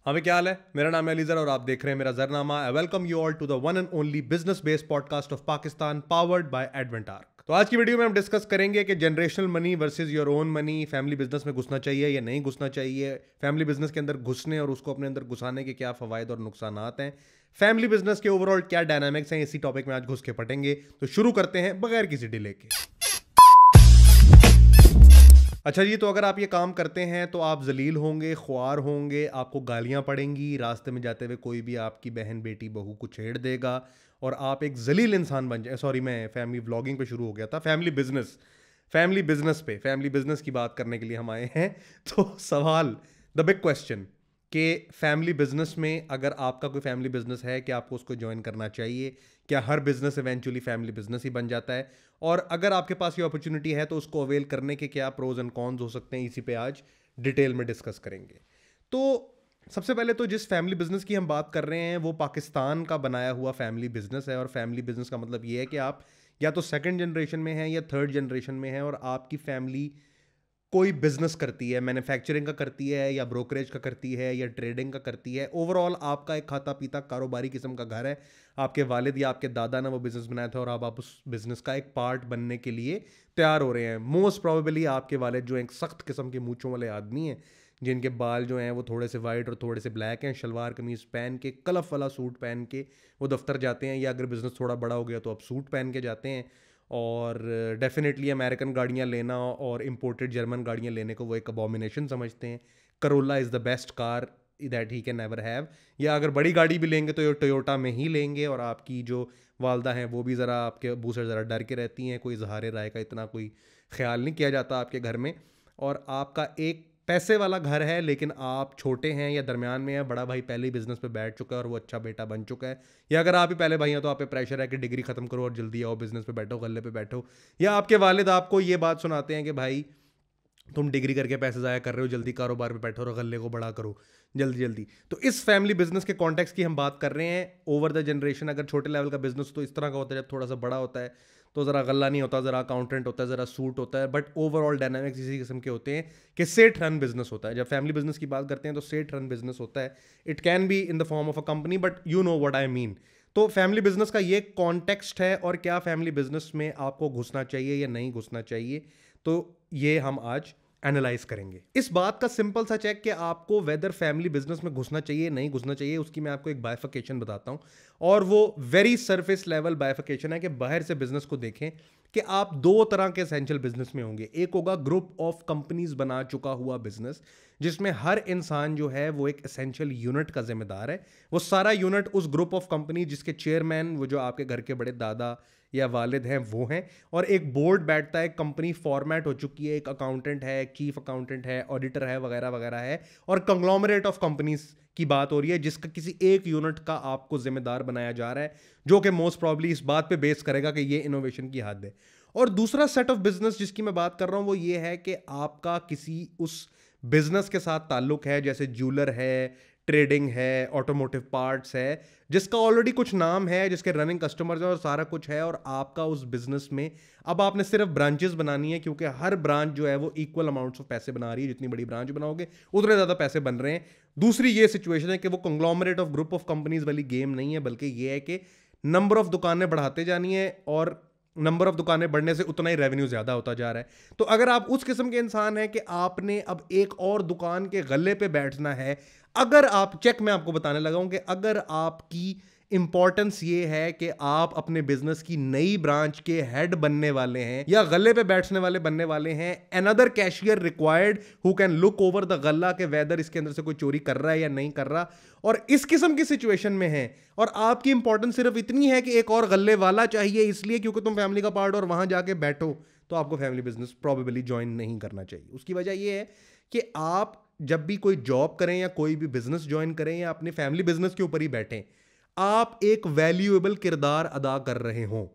हाँ भाई, क्या हाल है। मेरा नाम है अलीजर और आप देख रहे हैं मेरा जरनामा। I welcome you all to the one and only business based podcast of Pakistan, powered by एडवेंटार्क। तो आज की वीडियो में हम डिस्कस करेंगे कि generational money versus your own money, family business में घुसना चाहिए या नहीं घुसना चाहिए, फैमिली बिजनेस के अंदर घुसने और उसको अपने अंदर घुसाने के क्या फवायद और नुकसान हैं, फैमिली बिजनेस के ओवरऑल क्या डायनामिक्स हैं। इसी टॉपिक में आज घुस के पटेंगे। तो शुरू करते हैं बगैर किसी डिले के। अच्छा जी, तो अगर आप ये काम करते हैं तो आप जलील होंगे, ख्वार होंगे, आपको गालियां पड़ेंगी, रास्ते में जाते हुए कोई भी आपकी बहन बेटी बहू को छेड़ देगा और आप एक जलील इंसान बन जाए। सॉरी, मैं फैमिली व्लॉगिंग पे शुरू हो गया था। फैमिली बिजनेस की बात करने के लिए हम आए हैं। तो सवाल, द बिग क्वेश्चन, कि फैमिली बिजनेस में अगर आपका कोई फैमिली बिजनेस है, क्या आपको उसको ज्वाइन करना चाहिए? क्या हर बिजनेस इवेंचुअली फैमिली बिजनेस ही बन जाता है? और अगर आपके पास ये अपॉर्चुनिटी है तो उसको अवेल करने के क्या प्रोज एंड कॉन्स हो सकते हैं, इसी पे आज डिटेल में डिस्कस करेंगे। तो सबसे पहले तो जिस फैमिली बिजनेस की हम बात कर रहे हैं वो पाकिस्तान का बनाया हुआ फैमिली बिजनेस है। और फैमिली बिजनेस का मतलब ये है कि आप या तो सेकंड जनरेशन में हैं या थर्ड जनरेशन में हैं और आपकी फैमिली कोई बिजनेस करती है, मैन्युफैक्चरिंग का करती है या ब्रोकरेज का करती है या ट्रेडिंग का करती है। ओवरऑल आपका एक खाता पीता कारोबारी किस्म का घर है। आपके वालिद या आपके दादा ने वो बिजनेस बनाया था और अब आप उस बिजनेस का एक पार्ट बनने के लिए तैयार हो रहे हैं। मोस्ट प्रोबेबली आपके वालिद जो एक सख्त किस्म के मूंछों वाले आदमी हैं, जिनके बाल जो हैं वो थोड़े से वाइट और थोड़े से ब्लैक हैं, शलवार कमीज पहन के, कलफ वाला सूट पहन के वो दफ्तर जाते हैं, या अगर बिजनेस थोड़ा बड़ा हो गया तो आप सूट पहन के जाते हैं। और डेफिनेटली अमेरिकन गाड़ियाँ लेना और इंपोर्टेड जर्मन गाड़ियाँ लेने को वो एक अबॉमिनेशन समझते हैं। Corolla is the best car that he can never have. या अगर बड़ी गाड़ी भी लेंगे तो ये टोयोटा में ही लेंगे। और आपकी जो वालदा हैं वो भी ज़रा आपके अबू से ज़रा डर के रहती हैं, कोई इजहार राय का इतना कोई ख्याल नहीं किया जाता आपके घर में। और आपका एक पैसे वाला घर है, लेकिन आप छोटे हैं या दरमियान में हैं, बड़ा भाई पहले ही बिजनेस पे बैठ चुका है और वो अच्छा बेटा बन चुका है। या अगर आप ही पहले भाई हैं तो आप पे प्रेशर है कि डिग्री खत्म करो और जल्दी आओ बिजनेस पे बैठो, गल्ले पे बैठो। या आपके वालिद आपको ये बात सुनाते हैं कि भाई तुम डिग्री करके पैसे ज़ाया कर रहे हो, जल्दी कारोबार पे बैठो और गले को बड़ा करो जल्दी जल्दी। तो इस फैमिली बिजनेस के कॉन्टेक्स्ट की हम बात कर रहे हैं। ओवर द जनरेशन अगर छोटे लेवल का बिजनेस तो इस तरह का होता है, जब थोड़ा सा बड़ा होता है तो ज़रा गला नहीं होता, ज़रा अकाउंटेंट होता है, ज़रा सूट होता है, बट ओवरऑल डायनामिक्स इसी किस्म के होते हैं कि सेट रन बिजनेस होता है। जब फैमिली बिजनेस की बात करते हैं तो सेट रन बिजनेस होता है। It can be in the form of a company, but you know what I mean. तो फैमिली बिजनेस का ये कॉन्टेक्स्ट है। और क्या फैमिली बिजनेस में आपको घुसना चाहिए या नहीं घुसना चाहिए, तो ये हम आज एनालाइज करेंगे। इस बात का सिंपल सा चेक कि आपको वेदर फैमिली बिजनेस में घुसना चाहिए नहीं घुसना चाहिए, उसकी मैं आपको एक बाइफिकेशन बताता हूं। और वो वेरी सरफेस लेवल बाइफिकेशन है कि बाहर से बिजनेस को देखें कि आप दो तरह के एसेंशियल बिजनेस में होंगे। एक होगा ग्रुप ऑफ कंपनीज बना चुका हुआ बिजनेस, जिसमें हर इंसान जो है वो एक एसेंशियल यूनिट का जिम्मेदार है। वो सारा यूनिट उस ग्रुप ऑफ कंपनी जिसके चेयरमैन वो जो आपके घर के बड़े दादा या वालिद हैं वो हैं। और एक बोर्ड बैठता है, कंपनी फॉर्मेट हो चुकी है, एक अकाउंटेंट है, एक चीफ अकाउंटेंट है, ऑडिटर है, वगैरह वगैरह है। और कंग्लोमरेट ऑफ कंपनीज की बात हो रही है जिसका किसी एक यूनिट का आपको जिम्मेदार बनाया जा रहा है, जो कि मोस्ट प्रॉब्ली इस बात पे बेस करेगा कि ये इनोवेशन की हद है। और दूसरा सेट ऑफ बिजनेस जिसकी मैं बात कर रहा हूं वो ये है कि आपका किसी उस बिजनेस के साथ ताल्लुक है, जैसे ज्वेलर है, ट्रेडिंग है, ऑटोमोटिव पार्ट्स है, जिसका ऑलरेडी कुछ नाम है, जिसके रनिंग कस्टमर्स हैं और सारा कुछ है। और आपका उस बिजनेस में अब आपने सिर्फ ब्रांचेस बनानी है, क्योंकि हर ब्रांच जो है वो इक्वल अमाउंट्स ऑफ पैसे बना रही है। जितनी बड़ी ब्रांच बनाओगे उतने ज़्यादा पैसे बन रहे हैं। दूसरी ये सिचुएशन है कि वो conglomerate of group of companies वाली गेम नहीं है, बल्कि ये है कि नंबर ऑफ दुकानें बढ़ाते जानी है और नंबर ऑफ दुकानें बढ़ने से उतना ही रेवेन्यू ज्यादा होता जा रहा है। तो अगर आप उस किस्म के इंसान हैं कि आपने अब एक और दुकान के गले पे बैठना है, अगर आप चेक मैं आपको बताने लगा हूं कि अगर आपकी इंपॉर्टेंस ये है कि आप अपने बिजनेस की नई ब्रांच के हेड बनने वाले हैं या गले पे बैठने वाले बनने वाले हैं, another cashier required who can look over the गल्ला के वेदर इसके अंदर से कोई चोरी कर रहा है या नहीं कर रहा, और इस किस्म की सिचुएशन में है और आपकी इंपॉर्टेंस सिर्फ इतनी है कि एक और गल्ले वाला चाहिए इसलिए क्योंकि तुम फैमिली का पार्ट और वहां जाके बैठो, तो आपको फैमिली बिजनेस प्रोबेबली ज्वाइन नहीं करना चाहिए। उसकी वजह यह है कि आप जब भी कोई जॉब करें या कोई भी बिजनेस ज्वाइन करें या अपने फैमिली बिजनेस के ऊपर ही बैठें, आप एक वैल्यूएबल किरदार अदा कर रहे हों।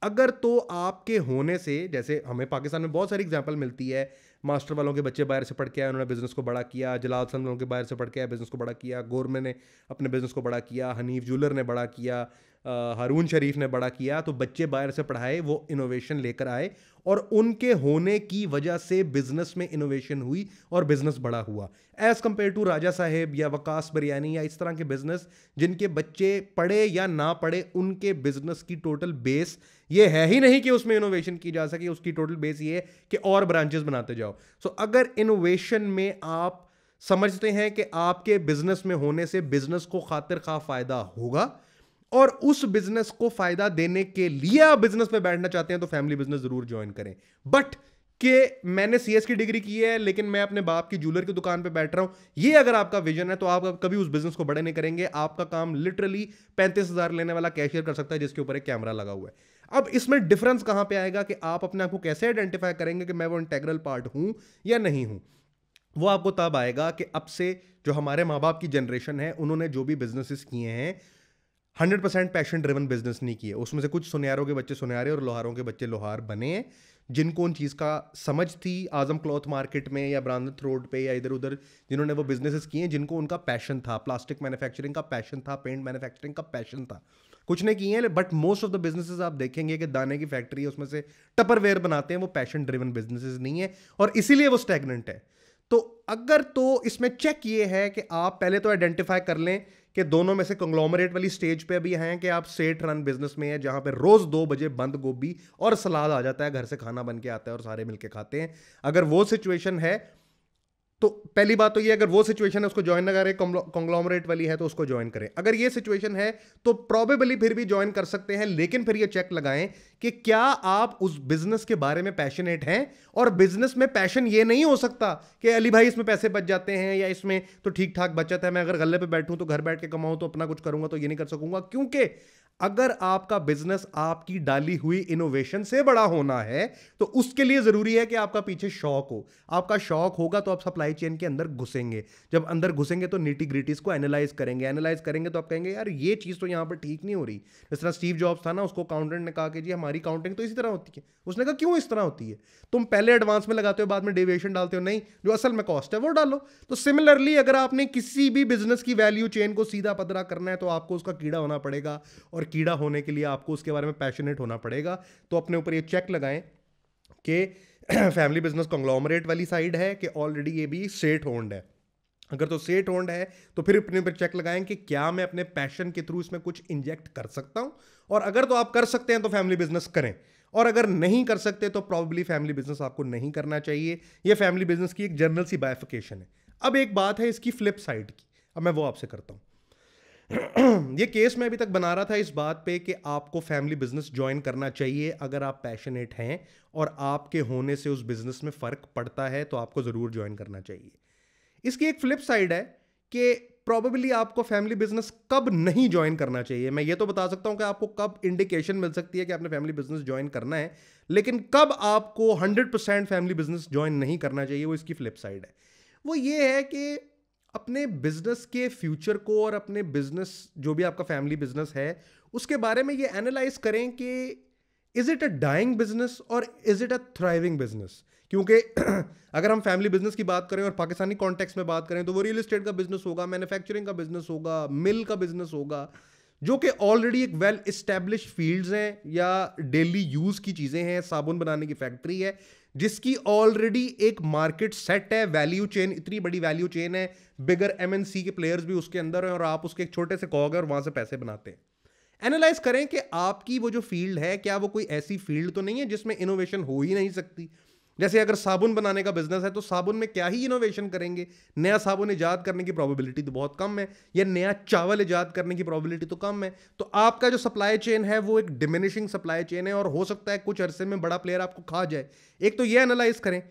अगर तो आपके होने से, जैसे हमें पाकिस्तान में बहुत सारी एग्जांपल मिलती है, मास्टर वालों के बच्चे बाहर से पढ़ के आए, उन्होंने बिजनेस को बड़ा किया, जलाल वालों के बाहर से पढ़ के आए, बिजनेस को बड़ा किया, गोरमे ने अपने बिजनेस को बड़ा किया, हनीफ जूलर ने बड़ा किया, हारून शरीफ ने बड़ा किया, तो बच्चे बाहर से पढ़ाए, वो इनोवेशन लेकर आए और उनके होने की वजह से बिजनेस में इनोवेशन हुई और बिजनेस बड़ा हुआ, एज कंपेयर टू राजा साहेब या वकास बिरयानी या इस तरह के बिजनेस जिनके बच्चे पढ़े या ना पढ़े, उनके बिजनेस की टोटल बेस ये है ही नहीं कि उसमें इनोवेशन की जा सके। उसकी टोटल बेस ये है कि और ब्रांचेस बनाते जाओ। सो अगर इनोवेशन में आप समझते हैं कि आपके बिजनेस में होने से बिजनेस को खातिर खा फायदा होगा और उस बिजनेस को फायदा देने के लिए आप बिजनेस में बैठना चाहते हैं, तो फैमिली बिजनेस जरूर ज्वाइन करें। बट कि मैंने सीएस की डिग्री की है लेकिन मैं अपने बाप की ज्वेलर की दुकान पे बैठ रहा हूं, ये अगर आपका विजन है तो आप कभी उस बिजनेस को बड़े नहीं करेंगे। आपका काम लिटरली 35,000 लेने वाला कैशियर कर सकता है जिसके ऊपर एक कैमरा लगा हुआ है। अब इसमें डिफरेंस कहां पे आएगा कि आप अपने आप को कैसे आइडेंटिफाई करेंगे कि मैं वो इंटेग्रल पार्ट हूं या नहीं हूं। वो आपको तब आएगा कि अब से जो हमारे माँ बाप की जनरेशन है, उन्होंने जो भी बिजनेसेस किए हैं 100% पैशन ड्रिवन बिजनेस नहीं किए। उसमें से कुछ सुनियारों के बच्चे सुनियारे और लोहारों के बच्चे लोहार बने हैं, जिनको उन चीज़ का समझ थी। आजम क्लॉथ मार्केट में या ब्रांड रोड पे या इधर उधर जिन्होंने वो बिजनेसेस किए, जिनको उनका पैशन था, प्लास्टिक मैन्युफैक्चरिंग का पैशन था, पेंट मैन्युफैक्चरिंग का पैशन था, कुछ ने किए हैं। But most of the businesses आप देखेंगे कि दाने की फैक्ट्री है, उसमें से टपरवेयर बनाते हैं, वो पैशन ड्रिवन बिजनेसेस नहीं है और इसीलिए वो स्टैग्नेंट है। तो अगर तो इसमें चेक ये है कि आप पहले तो आइडेंटिफाई कर लें कि दोनों में से कंग्लोमरेट वाली स्टेज पे अभी हैं कि आप सेट रन बिजनेस में है जहां पे रोज 2 बजे बंद गोभी और सलाद आ जाता है, घर से खाना बन के आता है और सारे मिलके खाते हैं। अगर वो सिचुएशन है तो पहली बात तो ये, अगर वो सिचुएशन है उसको ज्वाइन ना करें, कॉन्ग्लोमरेट वाली है तो उसको ज्वाइन करें। अगर ये सिचुएशन है तो प्रोबेबली फिर भी ज्वाइन कर सकते हैं, लेकिन फिर ये चेक लगाएं कि क्या आप उस बिजनेस के बारे में पैशनेट हैं। और बिजनेस में पैशन ये नहीं हो सकता कि अली भाई इसमें पैसे बच जाते हैं या इसमें तो ठीक ठाक बचत है, मैं अगर गल्ले पे बैठूं तो घर बैठ के कमाऊं तो अपना कुछ करूंगा, तो ये नहीं कर सकूंगा। क्योंकि अगर आपका बिजनेस आपकी डाली हुई इनोवेशन से बड़ा होना है तो उसके लिए जरूरी है कि आपका पीछे शौक हो। आपका शौक होगा तो आप सप्लाई चेन के अंदर घुसेंगे। जब अंदर घुसेंगे तो नीटी ग्रिटीज को एनालाइज करेंगे। एनालाइज करेंगे तो आप कहेंगे यार ये चीज तो यहां पर ठीक नहीं हो रही। जिस तरह स्टीव जॉब्स था ना, उसको अकाउंटेंट ने कहा कि जी हमारी काउंटिंग तो इसी तरह होती है। उसने कहा क्यों इस तरह होती है? तुम पहले एडवांस में लगाते हो, बाद में डेविएशन डालते हो। नहीं, जो असल में कॉस्ट है वो डालो। तो सिमिलरली अगर आपने किसी भी बिजनेस की वैल्यू चेन को सीधा पदरा करना है तो आपको उसका कीड़ा होना पड़ेगा, और कीड़ा होने के लिए आपको उसके बारे में पैशनेट होना पड़ेगा। तो अपने ऊपर ये चेक लगाएं कि फैमिली बिजनेस कॉन्ग्लोमरेट वाली साइड है कि ऑलरेडी ये भी स्टेट ओन्ड है। अगर तो स्टेट ओन्ड है तो फिर अपने ऊपर चेक लगाएं कि क्या मैं अपने पैशन के थ्रू इसमें कुछ इंजेक्ट कर सकता हूं। और अगर तो आप कर सकते हैं तो फैमिली बिजनेस करें, और अगर नहीं कर सकते तो प्रॉब्ली फैमिली बिजनेस आपको नहीं करना चाहिए। यह फैमिली बिजनेस की एक जनरल सी बाइफिकेशन है। अब एक बात है इसकी फ्लिप साइड की, अब मैं वो आपसे करता हूं। ये केस मैं अभी तक बना रहा था इस बात पे कि आपको फैमिली बिजनेस ज्वाइन करना चाहिए अगर आप पैशनेट हैं और आपके होने से उस बिजनेस में फर्क पड़ता है तो आपको जरूर ज्वाइन करना चाहिए। इसकी एक फ्लिप साइड है कि प्रॉबेबली आपको फैमिली बिजनेस कब नहीं ज्वाइन करना चाहिए। मैं ये तो बता सकता हूं कि आपको कब इंडिकेशन मिल सकती है कि आपने फैमिली बिजनेस ज्वाइन करना है, लेकिन कब आपको 100% फैमिली बिजनेस ज्वाइन नहीं करना चाहिए, वो इसकी फ्लिप साइड है। वो ये है कि अपने बिजनेस के फ्यूचर को और अपने बिजनेस जो भी आपका फैमिली बिजनेस है उसके बारे में ये एनालाइज करें कि is it a dying business और is it a thriving business. क्योंकि अगर हम फैमिली बिजनेस की बात करें और पाकिस्तानी कॉन्टेक्स्ट में बात करें तो वो रियल एस्टेट का बिजनेस होगा, मैन्युफैक्चरिंग का बिजनेस होगा, मिल का बिजनेस होगा, जो कि ऑलरेडी एक वेल इस्टेब्लिश फील्ड्स हैं या डेली यूज की चीजें हैं। साबुन बनाने की फैक्ट्री है जिसकी ऑलरेडी एक मार्केट सेट है, वैल्यू चेन इतनी बड़ी वैल्यू चेन है, बिगर एमएनसी के प्लेयर्स भी उसके अंदर हैं और आप उसके एक छोटे से कॉग है और वहां से पैसे बनाते हैं। एनालाइज करें कि आपकी वो जो फील्ड है क्या वो कोई ऐसी फील्ड तो नहीं है जिसमें इनोवेशन हो ही नहीं सकती। जैसे अगर साबुन बनाने का बिजनेस है तो साबुन में क्या ही इनोवेशन करेंगे? नया साबुन इजाद करने की प्रोबेबिलिटी तो बहुत कम है, या नया चावल इजाद करने की प्रोबेबिलिटी तो कम है। तो आपका जो सप्लाई चेन है वो एक डिमिनिशिंग सप्लाई चेन है और हो सकता है कुछ अरसे में बड़ा प्लेयर आपको खा जाए। एक तो ये एनालाइज करें।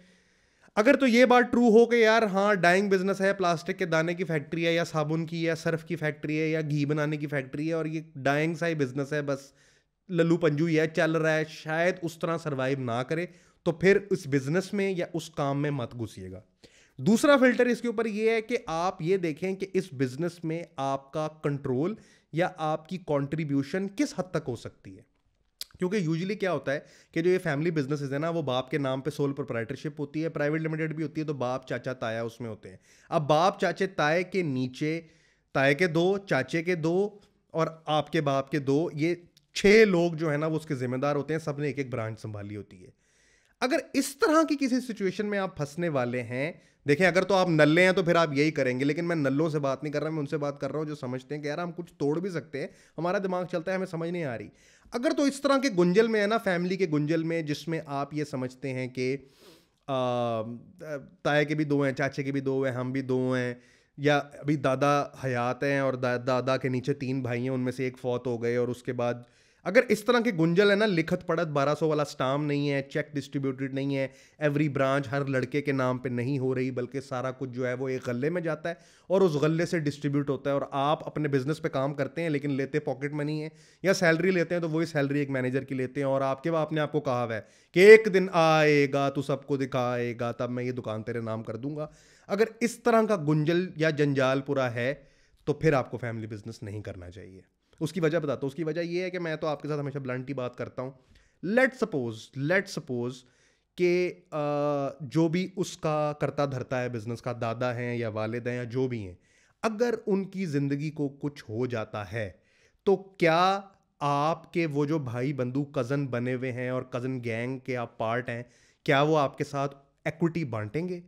अगर तो ये बात ट्रू हो कि यार हाँ डाइंग बिजनेस है, प्लास्टिक के दाने की फैक्ट्री है या साबुन की या सर्फ की फैक्ट्री है या घी बनाने की फैक्ट्री है और ये डाइंग सा ही बिजनेस है, बस लल्लू पंजू ही है, चल रहा है, शायद उस तरह सर्वाइव ना करे, तो फिर उस बिजनेस में या उस काम में मत घुसिएगा। दूसरा फिल्टर इसके ऊपर यह है कि आप ये देखें कि इस बिजनेस में आपका कंट्रोल या आपकी कंट्रीब्यूशन किस हद तक हो सकती है। क्योंकि यूजुअली क्या होता है कि जो ये फैमिली बिजनेसेस है ना, वो बाप के नाम पे सोल प्रोप्राइटरशिप होती है, प्राइवेट लिमिटेड भी होती है, तो बाप चाचा ताया उसमें होते हैं। अब बाप चाचे ताए के नीचे ताए के 2, चाचे के 2, और आपके बाप के 2, ये 6 लोग जो है ना वो उसके जिम्मेदार होते हैं, सबने एक एक ब्रांच संभाली होती है। अगर इस तरह की किसी सिचुएशन में आप फंसने वाले हैं, देखें अगर तो आप नल्ले हैं तो फिर आप यही करेंगे, लेकिन मैं नल्लों से बात नहीं कर रहा, मैं उनसे बात कर रहा हूं जो समझते हैं कि यार हम कुछ तोड़ भी सकते हैं, हमारा दिमाग चलता है, हमें समझ नहीं आ रही। अगर तो इस तरह के गुंजल में है ना, फैमिली के गुंजल में, जिसमें आप ये समझते हैं कि ताए के भी 2 हैं, चाचे के भी 2 हैं, हम भी 2 हैं, या अभी दादा हयात हैं और दादा के नीचे 3 भाई हैं, उनमें से एक फौत हो गए, और उसके बाद अगर इस तरह के गुंजल है ना, लिखत पढ़त 1200 वाला स्टाम्प नहीं है, चेक डिस्ट्रीब्यूटेड नहीं है, एवरी ब्रांच हर लड़के के नाम पे नहीं हो रही, बल्कि सारा कुछ जो है वो एक गले में जाता है और उस गले से डिस्ट्रीब्यूट होता है, और आप अपने बिजनेस पे काम करते हैं लेकिन लेते पॉकेट मनी है, या सैलरी लेते हैं तो वही सैलरी एक मैनेजर की लेते हैं, और आपके बाप ने आपको कहा हुआ है कि एक दिन आएगा तू सबको दिखाएगा, तब मैं ये दुकान तेरे नाम कर दूंगा। अगर इस तरह का गुंजल या जंजाल पूरा है तो फिर आपको फैमिली बिजनेस नहीं करना चाहिए। उसकी वजह बताता हूँ। उसकी वजह ये है कि मैं तो आपके साथ हमेशा ब्लंट ही बात करता हूँ। लेट सपोज कि जो भी उसका करता धरता है बिजनेस का, दादा हैं या वालिद हैं या जो भी हैं, अगर उनकी ज़िंदगी को कुछ हो जाता है तो क्या आपके वो जो भाई बंधु कज़न बने हुए हैं और कज़न गैंग के आप पार्ट हैं, क्या वो आपके साथ एक्विटी बांटेंगे?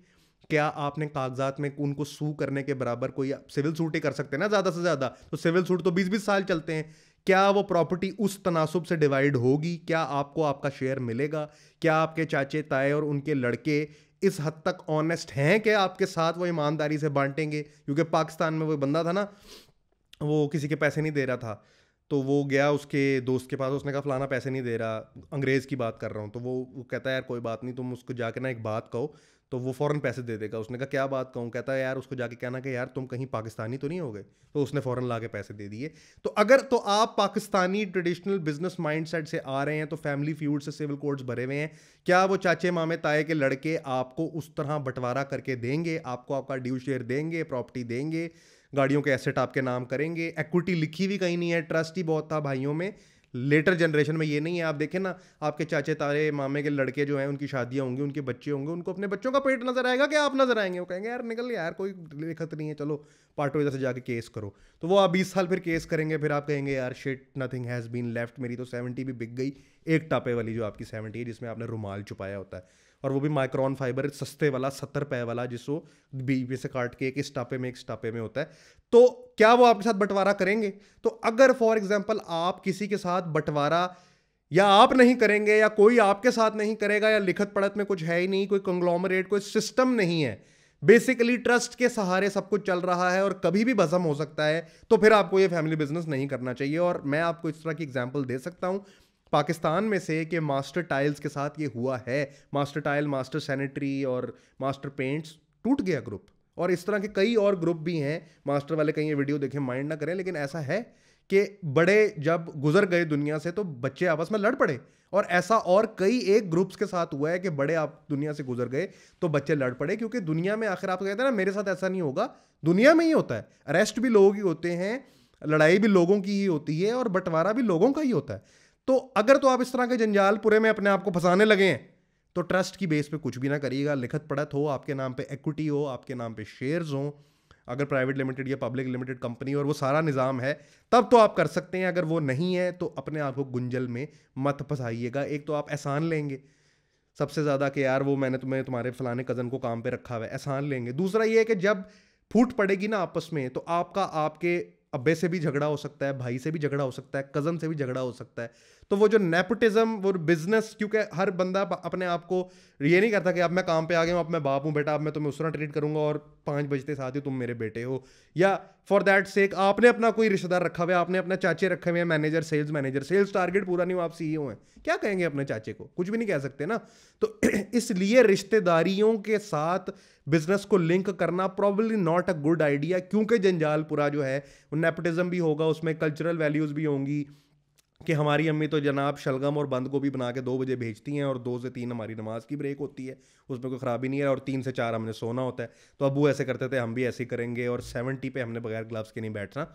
क्या आपने कागजात में उनको सू करने के बराबर, कोई सिविल सूट ही कर सकते हैं ना ज़्यादा से ज़्यादा, तो सिविल सूट तो 20-20 साल चलते हैं, क्या वो प्रॉपर्टी उस तनासुब से डिवाइड होगी? क्या आपको आपका शेयर मिलेगा? क्या आपके चाचे ताए और उनके लड़के इस हद तक ऑनेस्ट हैं कि आपके साथ वो ईमानदारी से बांटेंगे? क्योंकि पाकिस्तान में वो बंदा था ना, वो किसी के पैसे नहीं दे रहा था, तो वो गया उसके दोस्त के पास, उसने कहा फलाना पैसे नहीं दे रहा, अंग्रेज़ की बात कर रहा हूँ, तो वो कहता है यार कोई बात नहीं, तुम उसको जाके ना एक बात कहो तो वो फ़ौरन पैसे दे देगा। उसने कहा क्या बात कहूँ? कहता है यार उसको जाके कहना कि यार तुम कहीं पाकिस्तानी तो नहीं हो गए, तो उसने फ़ौरन ला के पैसे दे दिए। तो अगर तो आप पाकिस्तानी ट्रेडिशनल बिजनेस माइंडसेट से आ रहे हैं तो फैमिली फ्यूड से सिविल कोड्स भरे हुए हैं, क्या वो चाचे मामे ताए के लड़के आपको उस तरह बंटवारा करके देंगे? आपको आपका ड्यू शेयर देंगे, प्रॉपर्टी देंगे, गाड़ियों के एसेट आपके नाम करेंगे? इक्विटी लिखी भी कहीं नहीं है, ट्रस्ट ही बहुत था भाइयों में। लेटर जनरेशन में ये नहीं है। आप देखें ना, आपके चाचे तारे मामे के लड़के जो हैं, उनकी शादियां होंगी, उनके बच्चे होंगे, उनको अपने बच्चों का पेट नजर आएगा कि आप नजर आएंगे? वो कहेंगे यार निकल यार, कोई दिक्कत नहीं है, चलो पार्टो इधर से जाके केस करो। तो वो आप 20 साल फिर केस करेंगे, फिर आप कहेंगे यार shit nothing has been left, मेरी तो 70 भी बिक गई, एक टापे वाली जो आपकी 70 है जिसमें आपने रुमाल छुपाया होता है, और वो भी माइक्रॉन फाइबर सस्ते वाला 70 रुपए वाला, जिसको बीच में से काट के एक इस टापे में होता है। तो क्या वो आपके साथ बंटवारा करेंगे? तो अगर फॉर एग्जांपल आप किसी के साथ बंटवारा या आप नहीं करेंगे या कोई आपके साथ नहीं करेगा, या लिखत पढ़त में कुछ है ही नहीं, कोई कंग्लोमरेट, कोई सिस्टम नहीं है, बेसिकली ट्रस्ट के सहारे सब कुछ चल रहा है और कभी भी भस्म हो सकता है, तो फिर आपको ये फैमिली बिजनेस नहीं करना चाहिए। और मैं आपको इस तरह की एग्जांपल दे सकता हूं पाकिस्तान में से कि मास्टर टाइल्स के साथ ये हुआ है। मास्टर टाइल, मास्टर सैनिटरी और मास्टर पेंट्स टूट गया ग्रुप, और इस तरह के कई और ग्रुप भी हैं। मास्टर वाले कहीं ये वीडियो देखें, माइंड ना करें, लेकिन ऐसा है कि बड़े जब गुजर गए दुनिया से तो बच्चे आपस में लड़ पड़े, और ऐसा और कई एक ग्रुप्स के साथ हुआ है कि बड़े आप दुनिया से गुजर गए तो बच्चे लड़ पड़े। क्योंकि दुनिया में आखिर आप कहते हैं ना मेरे साथ ऐसा नहीं होगा, दुनिया में ही होता है। अरेस्ट भी लोगों की होते हैं, लड़ाई भी लोगों की ही होती है, और बंटवारा भी लोगों का ही होता है। तो अगर तो आप इस तरह के जंजाल पूरे में अपने आप को फंसाने लगे हैं तो ट्रस्ट की बेस पे कुछ भी ना करिएगा। लिखत पढ़त हो, आपके नाम पे इक्विटी हो, आपके नाम पे शेयर्स हो, अगर प्राइवेट लिमिटेड या पब्लिक लिमिटेड कंपनी और वो सारा निज़ाम है तब तो आप कर सकते हैं। अगर वो नहीं है तो अपने आप को गुंजल में मत फंसाइएगा। एक तो आप एहसान लेंगे सबसे ज़्यादा कि यार वो मैंने तुम्हारे फलाने कज़न को काम पे रखा हुआ है, एहसान लेंगे। दूसरा ये है कि जब फूट पड़ेगी ना आपस में तो आपका आपके अब्बे से भी झगड़ा हो सकता है, भाई से भी झगड़ा हो सकता है, कज़न से भी झगड़ा हो सकता है। तो वो जो नेपोटिज्म, वो बिजनेस, क्योंकि हर बंदा अपने आप को ये नहीं करता कि अब मैं काम पे आ गया हूँ, अब मैं बाप हूँ बेटा, अब मैं तुम्हें उस तरह ट्रीट करूंगा और 5 बजते साथ ही तुम मेरे बेटे हो, या फॉर दैट सेक आपने अपना कोई रिश्तेदार रखा हुआ है, आपने अपने चाचे रखे हुए हैं मैनेजर, सेल्स टारगेट पूरा नहीं हो, आप सीईओ हैं, क्या कहेंगे अपने चाचे को? कुछ भी नहीं कह सकते ना। तो इसलिए रिश्तेदारियों के साथ बिजनेस को लिंक करना probably not a good idea, क्योंकि जंजाल पूरा जो है नेपोटिज्म भी होगा, उसमें कल्चरल वैल्यूज भी होंगी कि हमारी अम्मी तो जनाब शलगम और बंद गोभी बना के 2 बजे भेजती हैं और 2 से 3 हमारी नमाज की ब्रेक होती है, उसमें कोई ख़राबी नहीं है, और 3 से 4 हमने सोना होता है। तो अबू ऐसे करते थे, हम भी ऐसे ही करेंगे, और 70 पे हमने बगैर ग्लव्स के नहीं बैठना।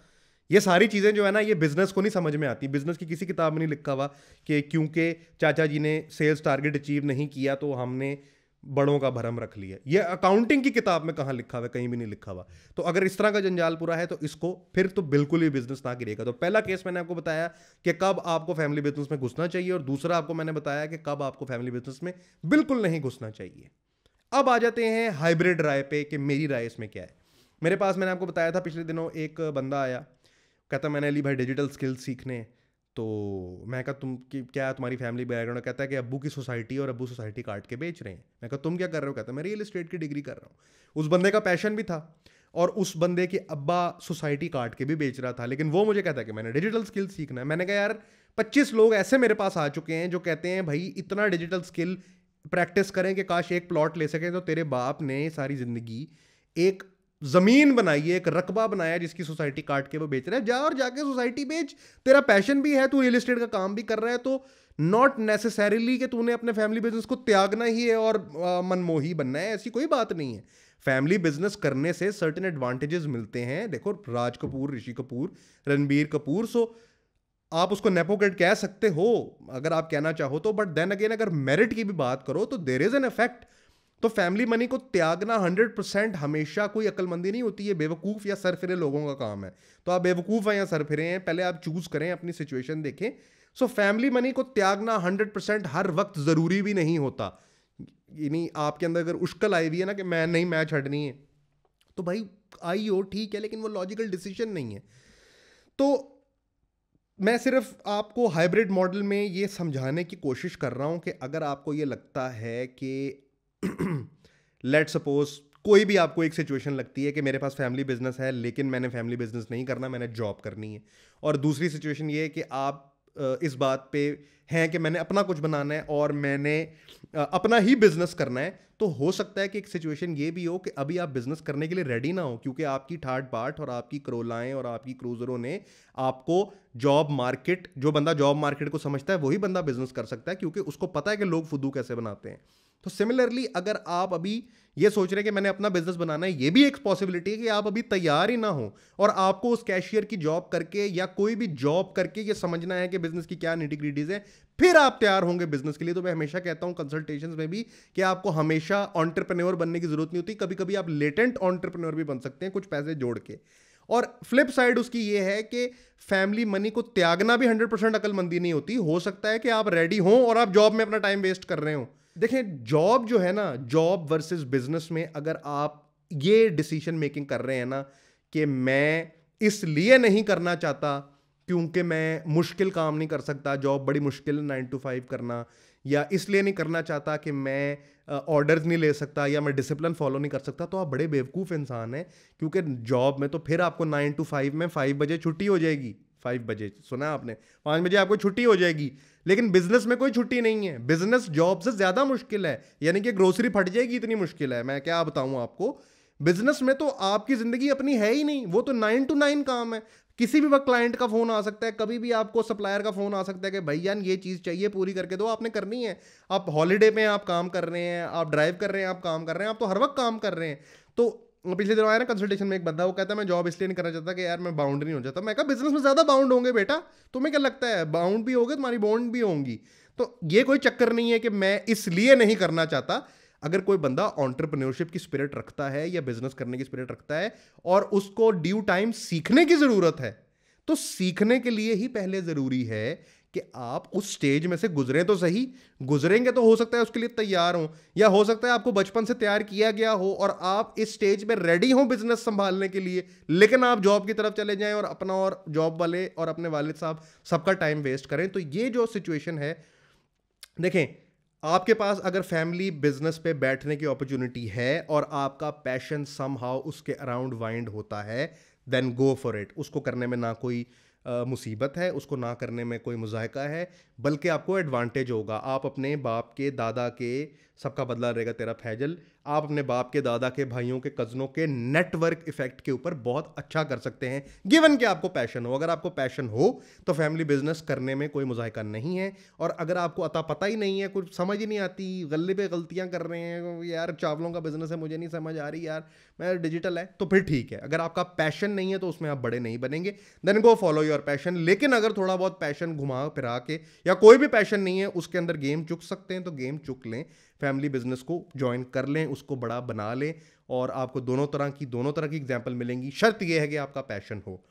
ये सारी चीज़ें जो है ना, ये बिज़नेस को नहीं समझ में आती। बिज़नेस की किसी किताब में नहीं लिखा हुआ कि क्योंकि चाचा जी ने सेल्स टारगेट अचीव नहीं किया तो हमने बड़ों का भरम रख लिया। ये अकाउंटिंग की किताब में कहाँ लिखा हुआ है? कहीं भी नहीं लिखा हुआ। तो अगर इस तरह का जंजाल पूरा है तो इसको फिर तो बिल्कुल ही बिजनेस ना गिरेगा। तो पहला केस मैंने आपको बताया कि कब आपको फैमिली बिजनेस में घुसना चाहिए, और दूसरा आपको मैंने बताया कि कब आपको फैमिली बिजनेस में बिल्कुल नहीं घुसना चाहिए। अब आ जाते हैं हाइब्रिड राय पे कि मेरी राय इसमें क्या है। मेरे पास मैंने आपको बताया था पिछले दिनों एक बंदा आया, कहता मैंने अली भाई डिजिटल स्किल्स सीखने हैं। तो मैं कहा तुम कि क्या तुम्हारी फैमिली बैकग्राउंड? कहता है कि अब्बू की सोसाइटी और अब्बू सोसाइटी काट के बेच रहे हैं। मैं कहा तुम क्या कर रहे हो? कहता है मैं रियल एस्टेट की डिग्री कर रहा हूँ। उस बंदे का पैशन भी था, और उस बंदे के अब्बा सोसाइटी काट के भी बेच रहा था, लेकिन वो मुझे कहता है कि मैंने डिजिटल स्किल सीखना है। मैंने कहा यार 25 लोग ऐसे मेरे पास आ चुके हैं जो कहते हैं भाई इतना डिजिटल स्किल प्रैक्टिस करें कि काश एक प्लॉट ले सकें। तो तेरे बाप ने सारी जिंदगी एक जमीन बनाई है, एक रकबा बनाया जिसकी सोसाइटी काट के वो बेच रहा है। जा और जाके सोसाइटी बेच, तेरा पैशन भी है, तू रियल एस्टेट का काम भी कर रहा है। तो नॉट नेसेसरीली कि तूने अपने फैमिली बिजनेस को त्यागना ही है और मनमोही बनना है, ऐसी कोई बात नहीं है। फैमिली बिजनेस करने से सर्टेन एडवांटेजेस मिलते हैं। देखो राज कपूर, ऋषि कपूर, रणबीर कपूर, सो आप उसको नेपोकिड कह सकते हो अगर आप कहना चाहो तो, बट देन अगेन अगर मेरिट की भी बात करो तो देयर इज एन इफेक्ट। तो फैमिली मनी को त्यागना 100% हमेशा कोई अक्लमंदी नहीं होती है, बेवकूफ़ या सरफिरे लोगों का काम है। तो आप बेवकूफ़ हैं या सरफिरे हैं, पहले आप चूज करें, अपनी सिचुएशन देखें। सो फैमिली मनी को त्यागना 100% हर वक्त ज़रूरी भी नहीं होता। यानी आपके अंदर अगर उश्कल आई हुई है ना कि मैं नहीं, मैच छड़नी है, तो भाई आई हो ठीक है, लेकिन वो लॉजिकल डिसीजन नहीं है। तो मैं सिर्फ आपको हाइब्रिड मॉडल में ये समझाने की कोशिश कर रहा हूं कि अगर आपको ये लगता है कि लेट सपोज कोई भी आपको एक सिचुएशन लगती है कि मेरे पास फैमिली बिजनेस है लेकिन मैंने फैमिली बिजनेस नहीं करना, मैंने जॉब करनी है, और दूसरी सिचुएशन ये है कि आप इस बात पे हैं कि मैंने अपना कुछ बनाना है और मैंने अपना ही बिजनेस करना है, तो हो सकता है कि एक सिचुएशन ये भी हो कि अभी आप बिजनेस करने के लिए रेडी ना हो, क्योंकि आपकी ठाट बाट और आपकी क्रोलाएं और आपकी क्रूजरों ने आपको जॉब मार्केट, जो बंदा जॉब मार्केट को समझता है वही बंदा बिजनेस कर सकता है, क्योंकि उसको पता है कि लोग फुद्दू कैसे बनाते हैं। तो सिमिलरली अगर आप अभी ये सोच रहे हैं कि मैंने अपना बिजनेस बनाना है, ये भी एक पॉसिबिलिटी है कि आप अभी तैयार ही ना हो और आपको उस कैशियर की जॉब करके या कोई भी जॉब करके ये समझना है कि बिजनेस की क्या निटी-ग्रिटीज है, फिर आप तैयार होंगे बिजनेस के लिए। तो मैं हमेशा कहता हूं कंसल्टेशंस में भी कि आपको हमेशा एंटरप्रेन्योर बनने की जरूरत नहीं होती, कभी कभी आप लेटेंट एंटरप्रेन्योर भी बन सकते हैं कुछ पैसे जोड़ के। और फ्लिप साइड उसकी ये है कि फैमिली मनी को त्यागना भी 100% अकलमंदी नहीं होती। हो सकता है कि आप रेडी हो और आप जॉब में अपना टाइम वेस्ट कर रहे हो। देखें जॉब जो है ना, जॉब वर्सेस बिजनेस में अगर आप ये डिसीजन मेकिंग कर रहे हैं ना कि मैं इसलिए नहीं करना चाहता क्योंकि मैं मुश्किल काम नहीं कर सकता, जॉब बड़ी मुश्किल 9 to 5 करना, या इसलिए नहीं करना चाहता कि मैं ऑर्डर्स नहीं ले सकता या मैं डिसिप्लिन फॉलो नहीं कर सकता, तो आप बड़े बेवकूफ़ इंसान हैं। क्योंकि जॉब में तो फिर आपको 9 to 5 में 5 बजे छुट्टी हो जाएगी। 5 बजे सुना आपने, 5 बजे आपको छुट्टी हो जाएगी। लेकिन बिजनेस में कोई छुट्टी नहीं है, बिजनेस जॉब से ज़्यादा मुश्किल है। यानी कि ग्रोसरी फट जाएगी इतनी मुश्किल है, मैं क्या बताऊँ आपको। बिजनेस में तो आपकी ज़िंदगी अपनी है ही नहीं, वो तो 9 to 9 काम है। किसी भी वक्त क्लाइंट का फोन आ सकता है, कभी भी आपको सप्लायर का फोन आ सकता है कि भैया ये चीज़ चाहिए, पूरी करके दो, आपने करनी है। आप हॉलीडे पे आप काम कर रहे हैं, आप ड्राइव कर रहे हैं, आप काम कर रहे हैं, आप तो हर वक्त काम कर रहे हैं। तो पिछले दिनों आया ना कंसल्टेशन में एक बंदा, वो कहता है मैं जॉब इसलिए नहीं करना चाहता कि यार मैं बाउंड नहीं हो जाता। मैं कहा बिजनेस में ज़्यादा बाउंड होंगे बेटा, तुम्हें क्या लगता है? बाउंड भी होगे, तुम्हारी बॉन्ड भी होंगी। तो ये कोई चक्कर नहीं है कि मैं इसलिए नहीं करना चाहता। अगर कोई बंदा एंटरप्रेन्योरशिप की स्पिरिट रखता है या बिजनेस करने की स्पिरिट रखता है और उसको ड्यू टाइम सीखने की ज़रूरत है, तो सीखने के लिए ही पहले जरूरी है कि आप उस स्टेज में से गुजरे तो सही। गुजरेंगे तो हो सकता है उसके लिए तैयार हो, या हो सकता है आपको बचपन से तैयार किया गया हो और आप इस स्टेज पे रेडी हो बिजनेस संभालने के लिए, लेकिन आप जॉब की तरफ चले जाएं और अपना और जॉब वाले और अपने वालिद साहब सबका टाइम वेस्ट करें। तो ये जो सिचुएशन है, देखें आपके पास अगर फैमिली बिजनेस पे बैठने की अपॉर्चुनिटी है और आपका पैशन समहाउ उसके अराउंड वाइंड होता है, देन गो फॉर इट। उसको करने में ना कोई मुसीबत है, उसको ना करने में कोई मुज़ायका है, बल्कि आपको एडवांटेज होगा। आप अपने बाप के, दादा के, सबका बदला रहेगा तेरा फैजल, आप अपने बाप के, दादा के, भाइयों के, कज़नों के नेटवर्क इफेक्ट के ऊपर बहुत अच्छा कर सकते हैं, गिवन कि आपको पैशन हो। अगर आपको पैशन हो तो फैमिली बिजनेस करने में कोई मुज़ायका नहीं है। और अगर आपको अता पता ही नहीं है, कुछ समझ ही नहीं आती, गले पे गलतियां कर रहे हैं, यार चावलों का बिजनेस है मुझे नहीं समझ आ रही, यार मैं डिजिटल है, तो फिर ठीक है। अगर आपका पैशन नहीं है तो उसमें आप बड़े नहीं बनेंगे, then go follow your passion. लेकिन अगर थोड़ा बहुत पैशन घुमा फिरा के, या कोई भी पैशन नहीं है उसके अंदर गेम चुक सकते हैं तो गेम चुक लें। फैमिली बिजनेस को ज्वाइन कर लें, उसको बड़ा बना लें, और आपको दोनों तरह की एग्जाम्पल मिलेंगी। शर्त यह है कि आपका पैशन हो।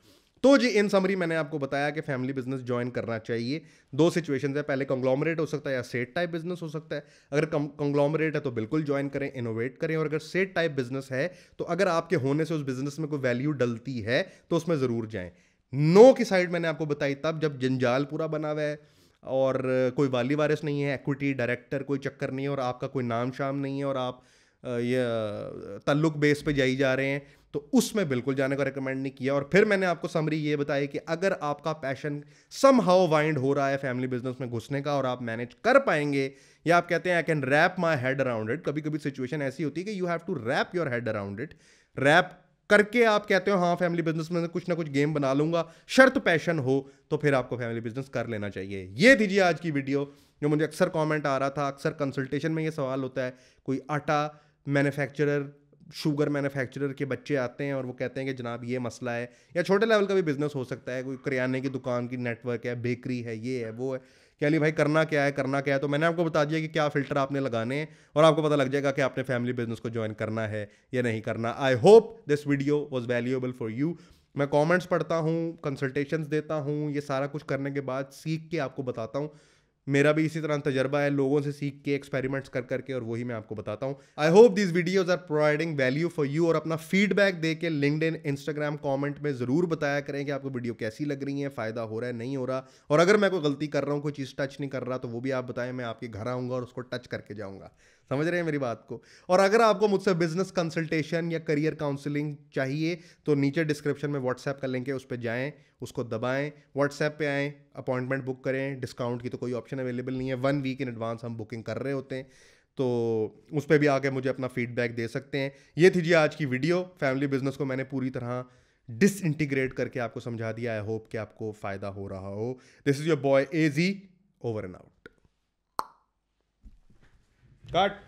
तो जी इन समरी मैंने आपको बताया कि फैमिली बिजनेस ज्वाइन करना चाहिए। दो सिचुएशंस है, पहले कंग्लोमरेट हो सकता है या सेट टाइप बिजनेस हो सकता है। अगर कंग्लोमरेट है तो बिल्कुल ज्वाइन करें, इनोवेट करें। और अगर सेट टाइप बिजनेस है तो अगर आपके होने से उस बिजनेस में कोई वैल्यू डलती है तो उसमें ज़रूर जाएं। नो की साइड मैंने आपको बताई तब जब जंजाल पूरा बना हुआ है और कोई वाली वारिस नहीं है, इक्विटी डायरेक्टर कोई चक्कर नहीं है, और आपका कोई नाम शाम नहीं है, और आप ये ताल्लुक बेस पे जाई जा रहे हैं, तो उसमें बिल्कुल जाने का रिकमेंड नहीं किया। और फिर मैंने आपको समरी ये बताई कि अगर आपका पैशन समहाउ वाइंड हो रहा है फैमिली बिजनेस में घुसने का और आप मैनेज कर पाएंगे, या आप कहते हैं I can wrap my head around it, कभी कभी सिचुएशन ऐसी होती है कि you have to wrap your head around it, wrap करके आप कहते हो हाँ फैमिली बिजनेस में कुछ ना कुछ गेम बना लूंगा, शर्त पैशन हो, तो फिर आपको फैमिली बिजनेस कर लेना चाहिए। ये थी जी आज की वीडियो। जो मुझे अक्सर कमेंट आ रहा था, अक्सर कंसल्टेशन में ये सवाल होता है, कोई आटा मैन्युफैक्चरर, शुगर मैन्युफैक्चरर के बच्चे आते हैं और वो कहते हैं कि जनाब ये मसला है, या छोटे लेवल का भी बिजनेस हो सकता है, कोई किराने की दुकान की नेटवर्क है, बेकरी है, ये है वो है, क्या अली भाई करना क्या है करना क्या है। तो मैंने आपको बता दिया कि क्या फिल्टर आपने लगाने हैं और आपको पता लग जाएगा कि आपने फैमिली बिजनेस को ज्वाइन करना है या नहीं करना। I hope this video was valuable for you. मैं कमेंट्स पढ़ता हूँ, कंसल्टेशंस देता हूँ, ये सारा कुछ करने के बाद सीख के आपको बताता हूँ। मेरा भी इसी तरह तजर्बा है, लोगों से सीख के एक्सपेरिमेंट्स कर करके, और वही मैं आपको बताता हूँ। I hope these videos are providing value for you. और अपना फीडबैक दे के लिंक्डइन, इंस्टाग्राम कमेंट में ज़रूर बताया करें कि आपको वीडियो कैसी लग रही है, फ़ायदा हो रहा है नहीं हो रहा। और अगर मैं कोई गलती कर रहा हूँ, कोई चीज़ टच नहीं कर रहा, तो वो भी आप बताएं, मैं आपके घर आऊँगा और उसको टच करके जाऊँगा। समझ रहे हैं मेरी बात को। और अगर आपको मुझसे बिजनेस कंसल्टेशन या करियर काउंसलिंग चाहिए तो नीचे डिस्क्रिप्शन में व्हाट्सएप का लिंक है, उस पर जाएं, उसको दबाएं, व्हाट्सएप पे आएँ, अपॉइंटमेंट बुक करें। डिस्काउंट की तो कोई ऑप्शन अवेलेबल नहीं है, 1 वीक इन एडवांस हम बुकिंग कर रहे होते हैं, तो उस पर भी आके मुझे अपना फीडबैक दे सकते हैं। ये थी जी आज की वीडियो। फैमिली बिजनेस को मैंने पूरी तरह डिसइंटीग्रेट करके आपको समझा दिया। आई होप कि आपको फ़ायदा हो रहा हो। This is your boy AG, over and out. Cut.